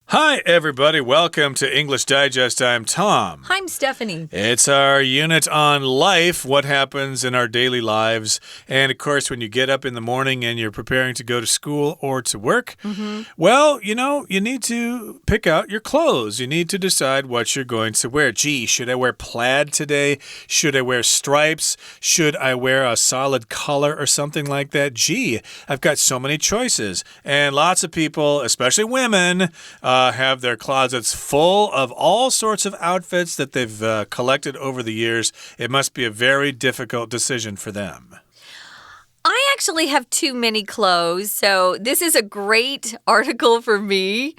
Hi, everybody. Welcome to English Digest. I'm Tom. Hi, I'm Stephanie. It's our unit on life, what happens in our daily lives. And, of course, when you get up in the morning and you're preparing to go to school or to work, well, you need to pick out your clothes. You need to decide what you're going to wear. Gee, should I wear plaid today? Should I wear stripes? Should I wear a solid color or something like that? Gee, I've got so many choices. And lots of people, especially women, have their closets full of all sorts of outfits that they've collected over the years. It must be a very difficult decision for them. I actually have too many clothes, so this is a great article for me.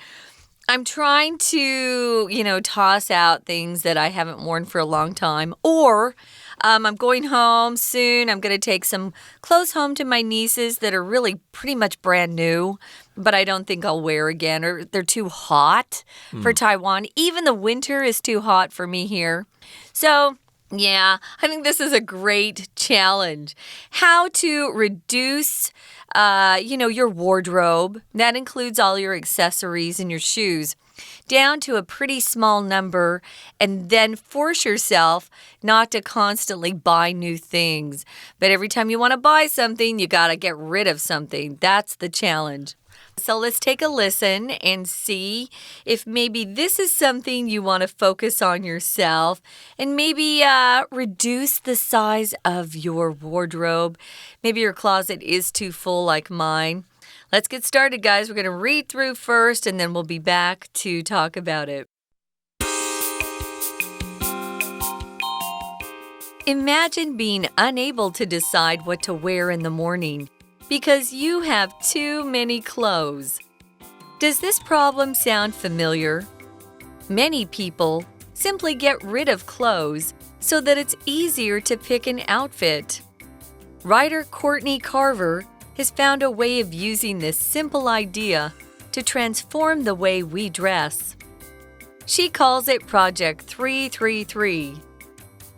I'm trying to, toss out things that I haven't worn for a long time, or I'm going home soon. I'm going to take some clothes home to my nieces that are really pretty much brand new, but I don't think I'll wear again, or they're too hot for Taiwan. Even the winter is too hot for me here. So, yeah, I think this is a great challenge. How to reduce your wardrobe. That includes all your accessories and your shoes down to a pretty small number, and then force yourself not to constantly buy new things. But every time you want to buy something, you got to get rid of something. That's the challenge. So let's take a listen and see if maybe this is something you want to focus on yourself and maybe reduce the size of your wardrobe. Maybe your closet is too full like mine. Let's get started, guys. We're going to read through first, and then we'll be back to talk about it. Imagine being unable to decide what to wear in the morning because you have too many clothes. Does this problem sound familiar? Many people simply get rid of clothes so that it's easier to pick an outfit. Writer Courtney Carver has found a way of using this simple idea to transform the way we dress. She calls it Project 333,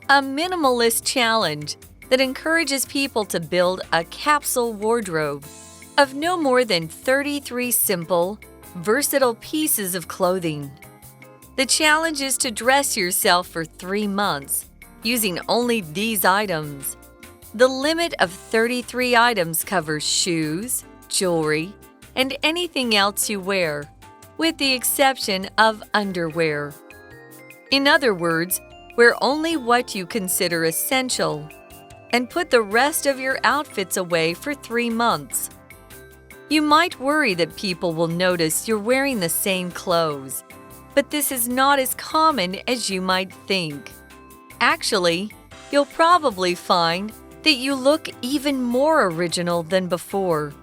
a minimalist challenge that encourages people to build a capsule wardrobe of no more than 33 simple, versatile pieces of clothing. The challenge is to dress yourself for 3 months using only these items. The limit of 33 items covers shoes, jewelry, and anything else you wear, with the exception of underwear. In other words, wear only what you consider essential, and put the rest of your outfits away for 3 months. You might worry that people will notice you're wearing the same clothes, but this is not as common as you might think. Actually, you'll probably find that you look even more original than before.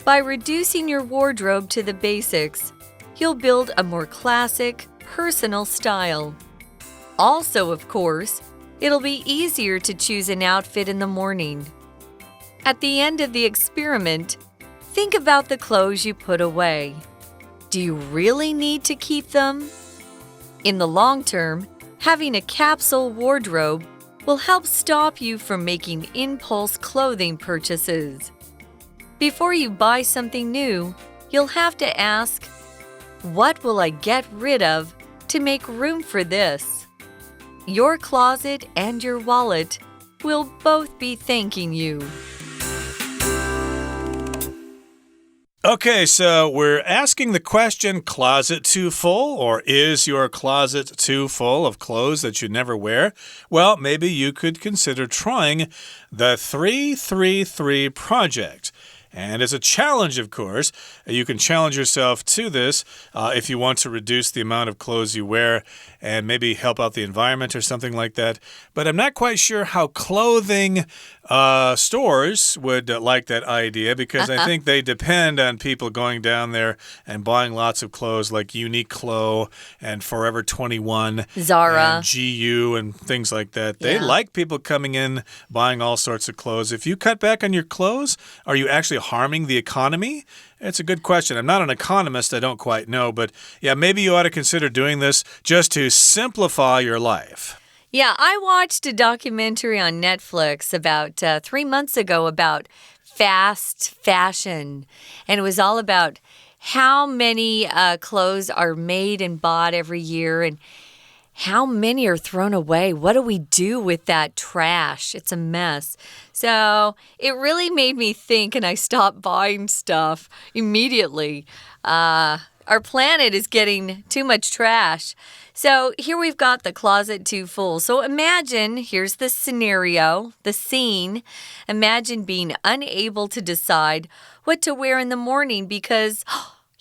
By reducing your wardrobe to the basics, you'll build a more classic, personal style. Also, of course, it'll be easier to choose an outfit in the morning. At the end of the experiment, think about the clothes you put away. Do you really need to keep them? In the long term, having a capsule wardrobe will help stop you from making impulse clothing purchases. Before you buy something new, you'll have to ask, what will I get rid of to make room for this? Your closet and your wallet will both be thanking you. Okay, so we're asking the question, closet too full? Or is your closet too full of clothes that you never wear? Well, maybe you could consider trying the 333 project. And as a challenge, of course, you can challenge yourself to this if you want to reduce the amount of clothes you wear and maybe help out the environment or something like that. But I'm not quite sure how clothing stores would like that idea because I think they depend on people going down there and buying lots of clothes like Uniqlo and Forever 21, Zara, and GU and things like that. They like people coming in buying all sorts of clothes. If you cut back on your clothes, are you actually harming the economy? It's a good question. I'm not an economist. I don't quite know. But yeah, maybe you ought to consider doing this just to simplify your life. Yeah, I watched a documentary on Netflix about 3 months ago about fast fashion. And it was all about how many clothes are made and bought every year, and how many are thrown away? What do we do with that trash? It's a mess. So it really made me think, and I stopped buying stuff immediately. Our planet is getting too much trash. So here we've got the closet too full. So imagine, here's the scenario, the scene. Imagine being unable to decide what to wear in the morning because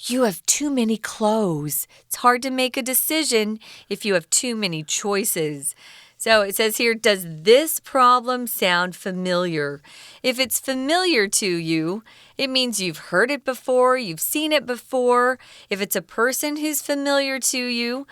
you have too many clothes. It's hard to make a decision if you have too many choices. So it says here, does this problem sound familiar? If it's familiar to you, it means you've heard it before, you've seen it before. If it's a person who's familiar to you,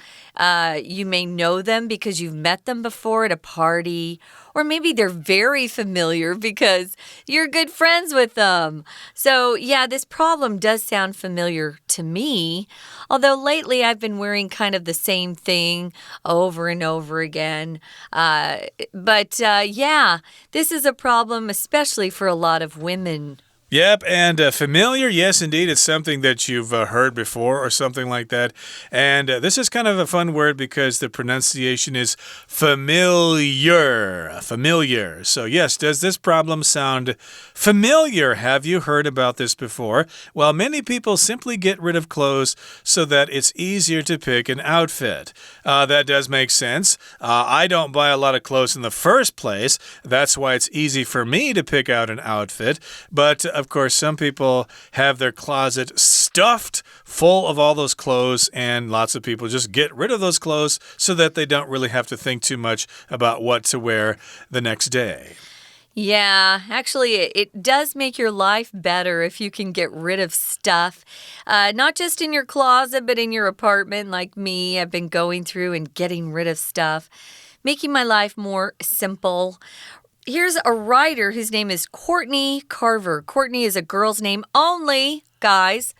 you may know them because you've met them before at a party. Or maybe they're very familiar because you're good friends with them. So, yeah, this problem does sound familiar to me. Although lately I've been wearing kind of the same thing over and over again. Yeah, this is a problem, especially for a lot of women. Yep, and familiar, yes, indeed. It's something that you've heard before or something like that. And this is kind of a fun word because the pronunciation is familiar. Familiar. So, yes, does this problem sound familiar? Have you heard about this before? Well, many people simply get rid of clothes so that it's easier to pick an outfit. That does make sense. I don't buy a lot of clothes in the first place. That's why it's easy for me to pick out an outfit. But of course, some people have their closet stuffed full of all those clothes, and lots of people just get rid of those clothes so that they don't really have to think too much about what to wear the next day. Yeah, actually, it does make your life better if you can get rid of stuff. Not just in your closet, but in your apartment, like me. I've been going through and getting rid of stuff, making my life more simple. Here's a writer whose name is Courtney Carver. Courtney is a girl's name only, guys.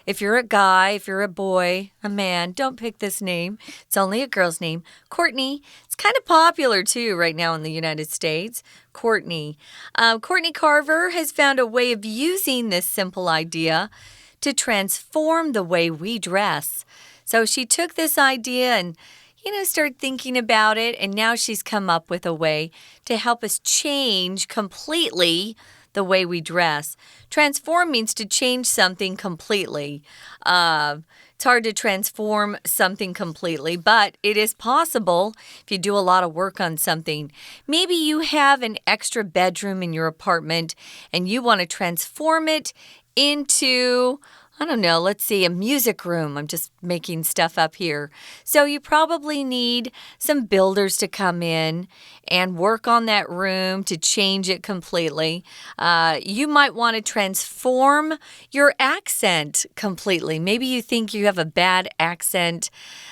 If you're a guy, if you're a boy, a man, don't pick this name. It's only a girl's name. Courtney. It's kind of popular, too, right now in the United States. Courtney. Courtney Carver has found a way of using this simple idea to transform the way we dress. So she took this idea and start thinking about it, and now she's come up with a way to help us change completely the way we dress. Transform means to change something completely. It's hard to transform something completely, but it is possible if you do a lot of work on something. Maybe you have an extra bedroom in your apartment, and you want to transform it into I don't know, let's see, a music room. I'm just making stuff up here. So you probably need some builders to come in and work on that room to change it completely. You might want to transform your accent completely. Maybe you think you have a bad accent,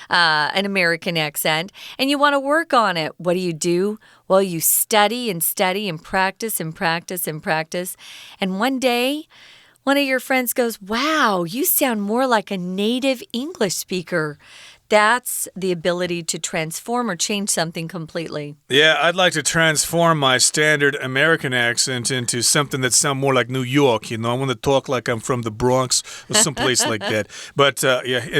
an American accent, and you want to work on it. What do? Well, you study and study and practice and practice and practice. And one day, one of your friends goes, wow, you sound more like a native English speaker. That's the ability to transform or change something completely. Yeah, I'd like to transform my standard American accent into something that sounds more like New York. I want to talk like I'm from the Bronx or someplace like that. But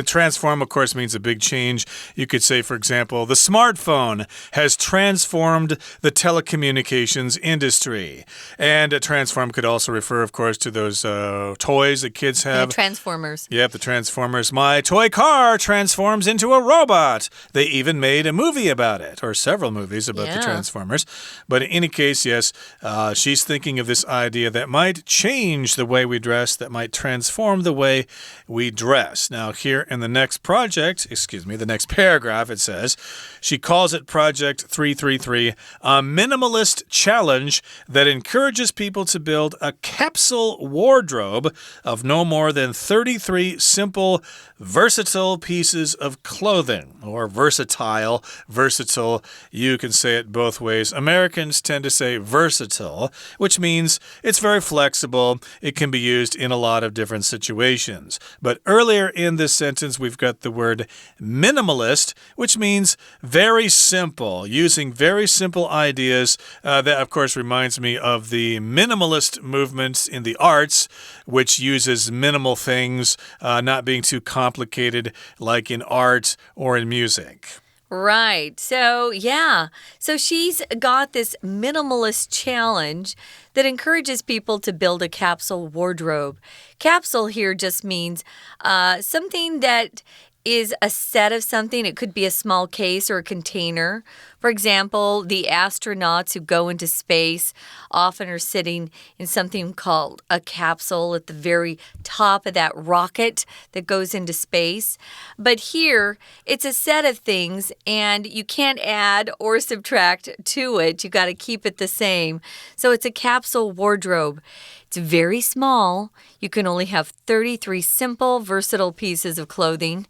transform, of course, means a big change. You could say, for example, the smartphone has transformed the telecommunications industry. And transform could also refer, of course, to those toys that kids have. The Transformers. Yep, the Transformers. My toy car transforms into a robot. They even made a movie about it, or several movies about the Transformers. But in any case, yes, she's thinking of this idea that might change the way we dress, that might transform the way we dress. Now, here in the next the next paragraph, it says, she calls it Project 333, a minimalist challenge that encourages people to build a capsule wardrobe of no more than 33 simple, versatile pieces of clothing, or versatile, versatile. You can say it both ways. Americans tend to say versatile, which means it's very flexible. It can be used in a lot of different situations. But earlier in this sentence, we've got the word minimalist, which means very simple, using very simple ideas. That, of course, reminds me of the minimalist movement in the arts, which uses minimal things, not being too complicated like in art or in music. Right. So, yeah. So she's got this minimalist challenge that encourages people to build a capsule wardrobe. Capsule here just means something that is a set of something. It could be a small case or a container. For example, the astronauts who go into space often are sitting in something called a capsule at the very top of that rocket that goes into space. But here, it's a set of things, and you can't add or subtract to it. You got to keep it the same. So it's a capsule wardrobe. It's very small. You can only have 33 simple, versatile pieces of clothing.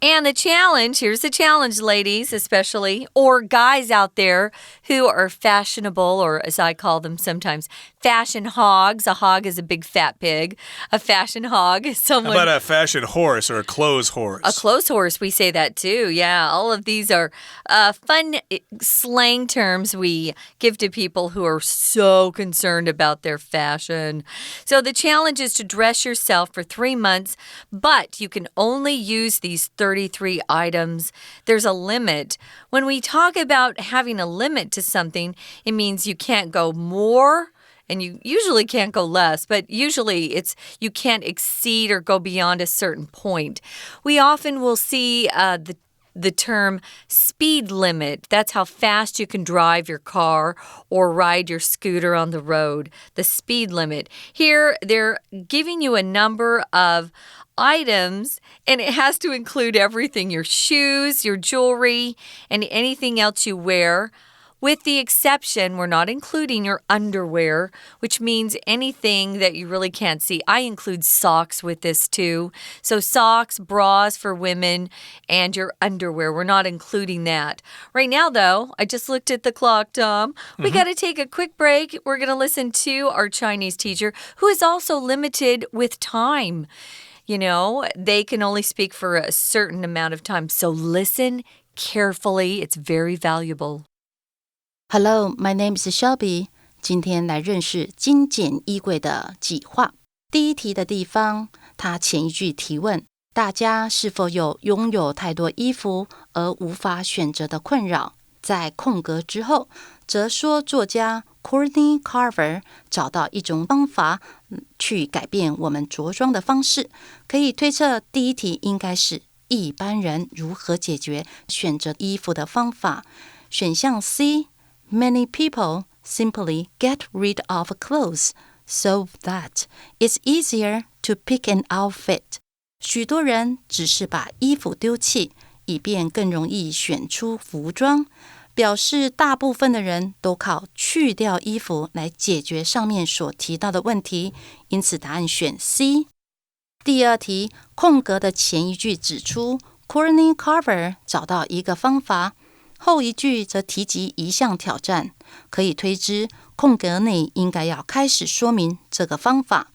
And the challenge, here's the challenge, ladies, especially, or guys out there who are fashionable, or as I call them sometimes, fashion hogs. A hog is a big fat pig. A fashion hog is someone... How about a fashion horse or a clothes horse? A clothes horse, we say that too. Yeah, all of these are fun slang terms we give to people who are so concerned about their fashion. So the challenge is to dress yourself for 3 months, but you can only use these 33 items. There's a limit. When we talk about having a limit to something, it means you can't go more. And you usually can't go less, but usually it's you can't exceed or go beyond a certain point. We often will see the term speed limit. That's how fast you can drive your car or ride your scooter on the road, the speed limit. Here, they're giving you a number of items, and it has to include everything, your shoes, your jewelry, and anything else you wear. With the exception, we're not including your underwear, which means anything that you really can't see. I include socks with this too. So socks, bras for women, and your underwear. We're not including that. Right now, though, I just looked at the clock, Tom. We got to take a quick break. We're going to listen to our Chinese teacher, who is also limited with time. You know, they can only speak for a certain amount of time. So listen carefully. It's very valuable. Hello, my name is Shelby. 今天来认识精简衣柜的几画。第一题的地方，它前一句提问：大家是否有拥有太多衣服而无法选择的困扰？在空格之后，则说作家 Courtney Carver 找到一种方法去改变我们着装的方式。可以推测，第一题应该是一般人如何解决选择衣服的方法。选项 C。Many people simply get rid of clothes so that it's easier to pick an outfit. 许多人只是把衣服丢弃，以便更容易选出服装，表示大部分的人都靠去掉衣服来解决上面所提到的问题，因此答案选 C。第二题，空格的前一句指出 Courtney Carver 找到一个方法，后一句则提及一项挑战，可以推知空格内应该要开始说明这个方法。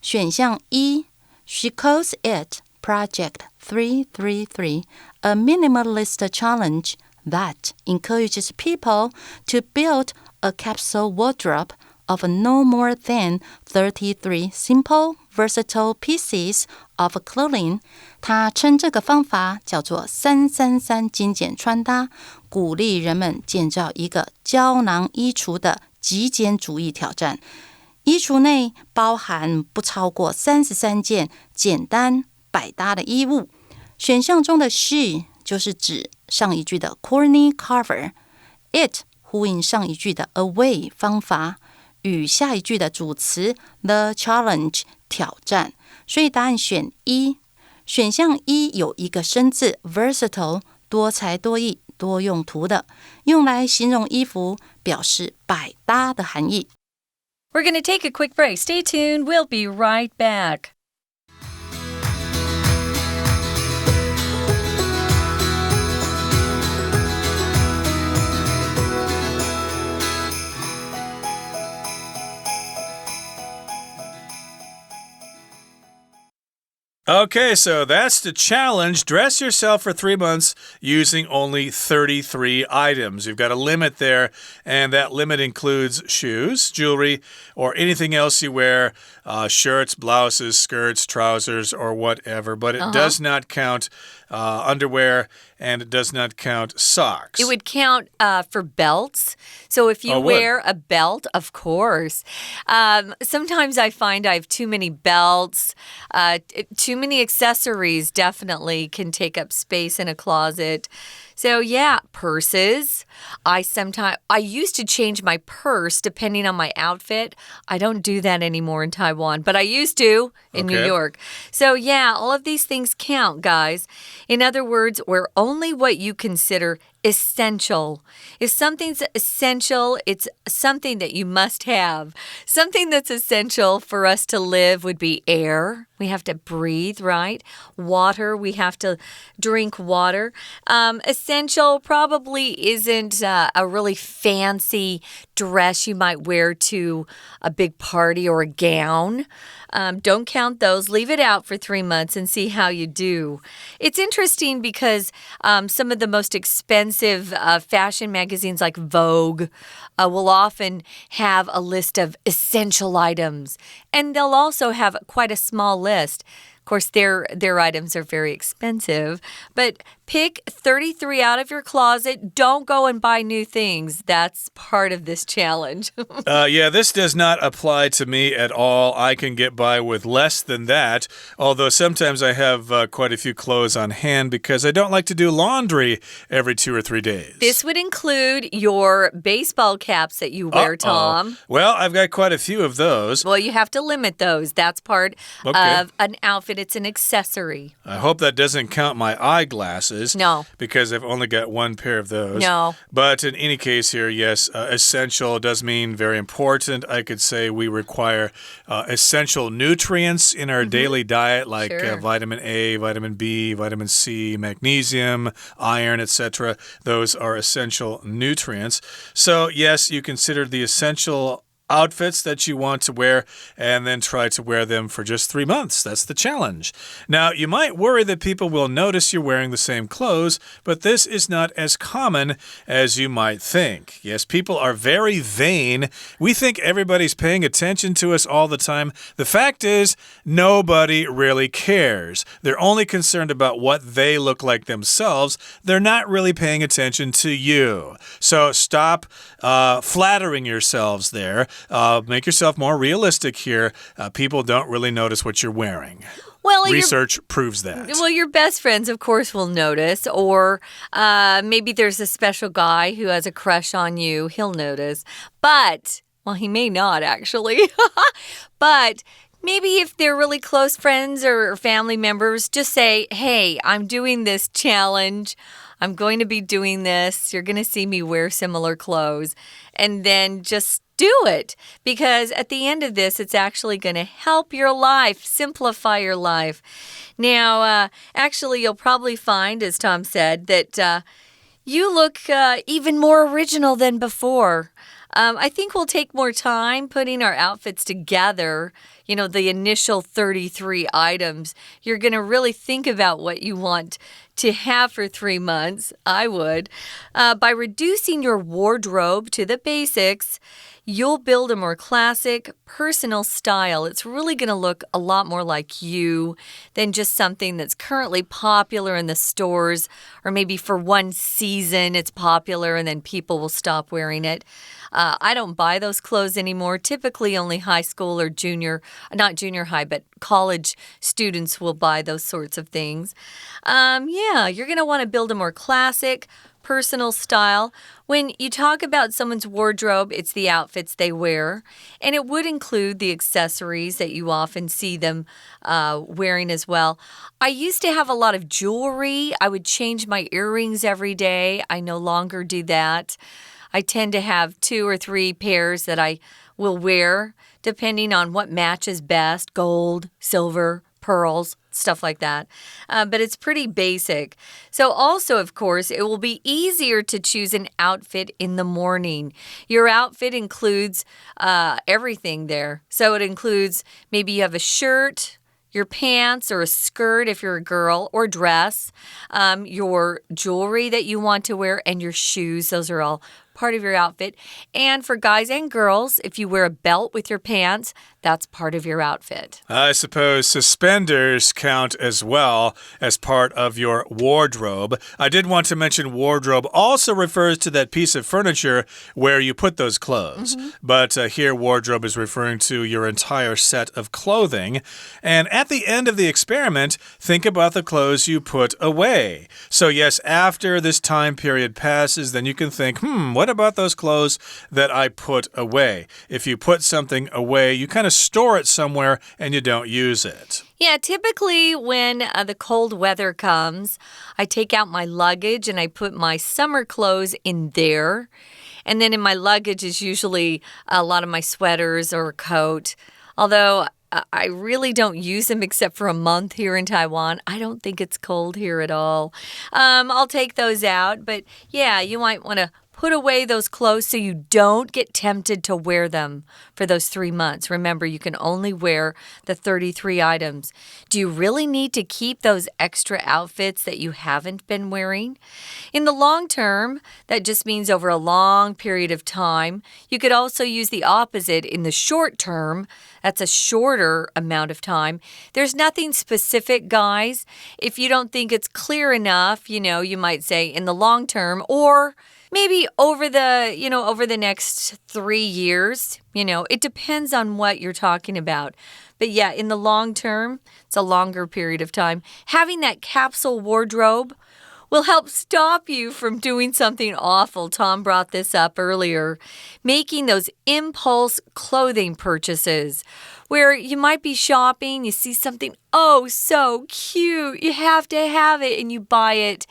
选项一 She calls it Project 333, a minimalist challenge that encourages people to build a capsule wardrobe of no more than 33 simple, versatile pieces of clothing. 他称这个方法叫做333精简穿搭，鼓励人们建造一个胶囊衣橱的极简主义挑战。衣橱内包含不超过33件简单百搭的衣物。选项中的 she 就是指上一句的 Courtney Carver， it 呼应上一句的 away 方法，与下一句的主词 the challenge 挑战，所以答案选一。选项一有一个生字 versatile 多才多艺多用途的，用来形容衣服，表示百搭的含义。We're going to take a quick break. Stay tuned. We'll be right back. Okay, so that's the challenge. Dress yourself for 3 months using only 33 items. You've got a limit there, and that limit includes shoes, jewelry, or anything else you wear, shirts, blouses, skirts, trousers, or whatever. But it does not count underwear, and it does not count socks. It would count for belts. So if you wear a belt, of course. Sometimes I find I have too many belts, too many accessories definitely can take up space in a closet. So yeah, purses. I used to change my purse depending on my outfit. I don't do that anymore in Taiwan, but I used to in New York. So yeah, all of these things count, guys. In other words, wear only what you consider essential. If something's essential, it's something that you must have. Something that's essential for us to live would be air. We have to breathe, right? Water, we have to drink water. Essential probably isn't a really fancy dress you might wear to a big party or a gown. Don't count those. Leave it out for 3 months and see how you do. It's interesting because some of the most expensive fashion magazines like Vogue will often have a list of essential items. And they'll also have quite a small list. Of course, their items are very expensive. But pick 33 out of your closet. Don't go and buy new things. That's part of this challenge. Yeah, this does not apply to me at all. I can get by with less than that, although sometimes I have quite a few clothes on hand because I don't like to do laundry every 2 or 3 days. This would include your baseball caps that you wear, Tom. Well, I've got quite a few of those. Well, you have to limit those. That's part of an outfit. It's an accessory. I hope that doesn't count my eyeglasses. No. Because I've only got one pair of those. No. But in any case here, yes, essential does mean very important. I could say we require essential nutrients in our daily diet, like vitamin A, vitamin B, vitamin C, magnesium, iron, etc. Those are essential nutrients. So, yes, you consider the essential outfits that you want to wear and then try to wear them for just 3 months. That's the challenge. Now, you might worry that people will notice you're wearing the same clothes, but this is not as common as you might think. Yes, people are very vain. We think everybody's paying attention to us all the time. The fact is, nobody really cares. They're only concerned about what they look like themselves. They're not really paying attention to you. So stop flattering yourselves there. Make yourself more realistic here. People don't really notice what you're wearing. Well, research proves that. Well, your best friends, of course, will notice. Or maybe there's a special guy who has a crush on you. He'll notice. But, well, he may not, actually. But maybe if they're really close friends or family members, just say, hey, I'm doing this challenge. I'm going to be doing this. You're going to see me wear similar clothes. And then just do it, because at the end of this, it's actually going to help your life, simplify your life. Now, actually, you'll probably find, as Tom said, that you look even more original than before. I think we'll take more time putting our outfits together. You know, the initial 33 items. You're going to really think about what you want to have for 3 months. I would. By reducing your wardrobe to the basics, you'll build a more classic, personal style. It's really going to look a lot more like you than just something that's currently popular in the stores, or maybe for one season it's popular and then people will stop wearing it. I don't buy those clothes anymore. Typically only high school or not junior high, but college students will buy those sorts of things. Yeah, you're going to want to build a more classic, personal style. When you talk about someone's wardrobe, it's the outfits they wear, and it would include the accessories that you often see them wearing as well. I used to have a lot of jewelry. I would change my earrings every day. I no longer do that. I tend to have 2 or 3 pairs that I will wear depending on what matches best: gold, silver, pearls, stuff like that. But it's pretty basic. So also, of course, it will be easier to choose an outfit in the morning. Your outfit includes everything there. So it includes maybe you have a shirt, your pants or a skirt if you're a girl, or dress, your jewelry that you want to wear, and your shoes. Those are all part of your outfit. And for guys and girls, if you wear a belt with your pants, that's part of your outfit. I suppose suspenders count as well as part of your wardrobe. I did want to mention wardrobe also refers to that piece of furniture where you put those clothes. But here wardrobe is referring to your entire set of clothing. And at the end of the experiment, think about the clothes you put away. So yes, after this time period passes, then you can think, what about those clothes that I put away? If you put something away, you kind of store it somewhere and you don't use it. Yeah, typically when the cold weather comes, I take out my luggage and I put my summer clothes in there. And then in my luggage is usually a lot of my sweaters or a coat. Although I really don't use them except for a month here in Taiwan. I don't think it's cold here at all. I'll take those out. But yeah, you might want to put away those clothes so you don't get tempted to wear them for those 3 months. Remember, you can only wear the 33 items. Do you really need to keep those extra outfits that you haven't been wearing? In the long term, that just means over a long period of time. You could also use the opposite in the short term. That's a shorter amount of time. There's nothing specific, guys. If you don't think it's clear enough, you might say in the long term, or maybe over the next 3 years. It depends on what you're talking about. But yeah, in the long term, it's a longer period of time. Having that capsule wardrobe will help stop you from doing something awful. Tom brought this up earlier. Making those impulse clothing purchases where you might be shopping, you see something, so cute, you have to have it, and you buy it.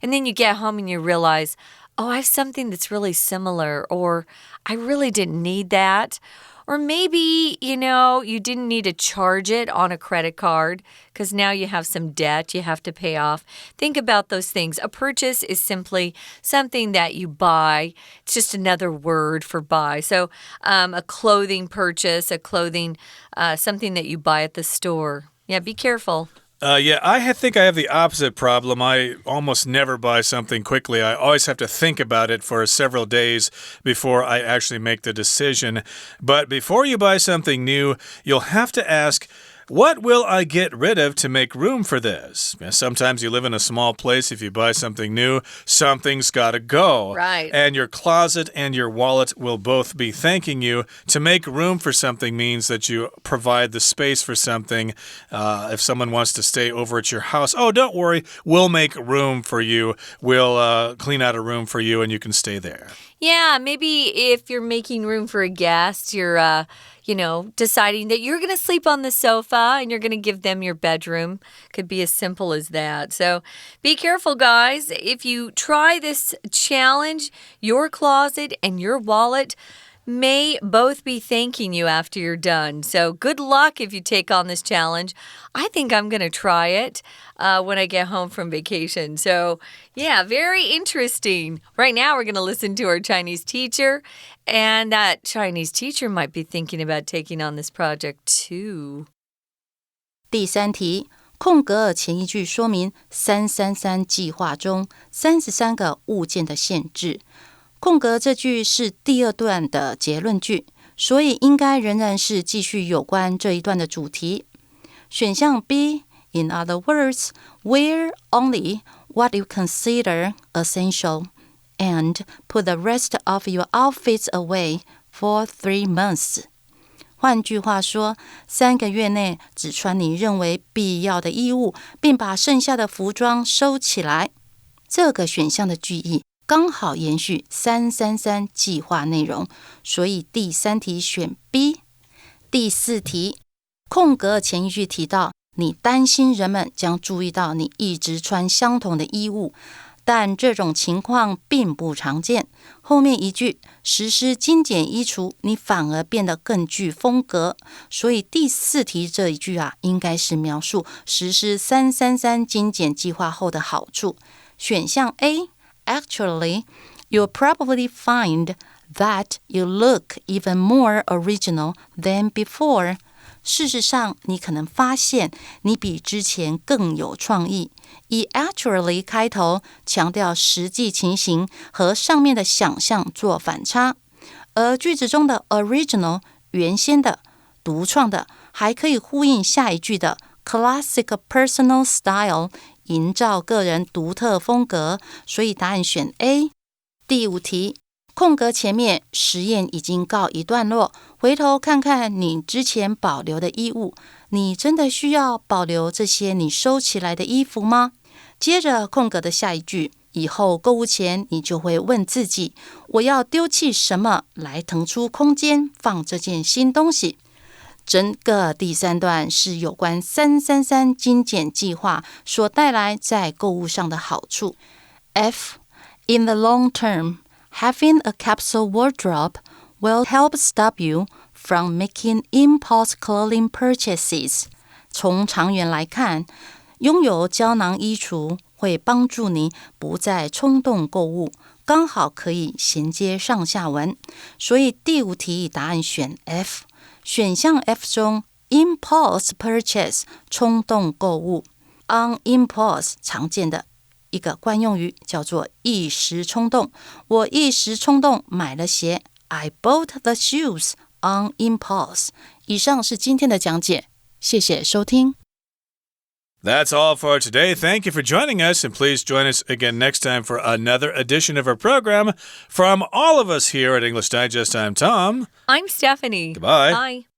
And then you get home and you realize, I have something that's really similar, or I really didn't need that. Or maybe, you didn't need to charge it on a credit card because now you have some debt you have to pay off. Think about those things. A purchase is simply something that you buy. It's just another word for buy. So a clothing purchase, something that you buy at the store. Yeah, be careful. I think I have the opposite problem. I almost never buy something quickly. I always have to think about it for several days before I actually make the decision. But before you buy something new, you'll have to ask, what will I get rid of to make room for this? Sometimes you live in a small place. If you buy something new, something's got to go. Right. And your closet and your wallet will both be thanking you. To make room for something means that you provide the space for something. If someone wants to stay over at your house, don't worry, we'll make room for you. We'll clean out a room for you and you can stay there. Yeah, maybe if you're making room for a guest, you're deciding that you're going to sleep on the sofa and you're going to give them your bedroom. Could be as simple as that. So be careful, guys. If you try this challenge, your closet and your wallet may both be thanking you after you're done. So good luck if you take on this challenge. I think I'm going to try it when I get home from vacation. So yeah, very interesting. Right now we're going to listen to our Chinese teacher, and that Chinese teacher might be thinking about taking on this project too. 第3题，空格尔前一句说明333计划中33个物件的限制。空格这句是第2段的结论句，所以应该仍然是继续有关这一段的主题。选项 B, in other words, wear only what you consider essential and put the rest of your outfits away for 3 months. 换句话说，3个月内只穿你认为必要的衣物，并把剩下的服装收起来。这个选项的句意刚好延续333计划内容，所以第3题选 B。 第4题，空格前一句提到你担心人们将注意到你一直穿相同的衣物，但这种情况并不常见。后面一句实施精简衣橱，你反而变得更具风格，所以第4题这一句应该是描述实施333精简计划后的好处。选项 A，Actually, you'll probably find that you look even more original than before. 事实上，你可能发现你比之前更有创意。以 actually 开头，强调实际情形和上面的想象做反差。而句子中的 original 原先的、独创的，还可以呼应下一句的 classic personal style， 营造个人独特风格。所以答案选 A。第5题，空格前面实验已经告一段落，回头看看你之前保留的衣物，你真的需要保留这些你收起来的衣服吗？接着空格的下一句，以后购物前你就会问自己，我要丢弃什么来腾出空间放这件新东西？整个第3段是有关333精简计划所带来在购物上的好处。F. In the long term, having a capsule wardrobe will help stop you from making impulse clothing purchases. 从长远来看，拥有胶囊衣橱会帮助你不再冲动购物，刚好可以衔接上下文。所以第5题答案选 F。选项 F 中 impulse purchase 冲动购物 on impulse 常见的一个惯用语叫做一时冲动，我一时冲动买了鞋 I bought the shoes on impulse。 以上是今天的讲解，谢谢收听。That's all for today. Thank you for joining us, and please join us again next time for another edition of our program. From all of us here at English Digest, I'm Tom. I'm Stephanie. Goodbye. Bye.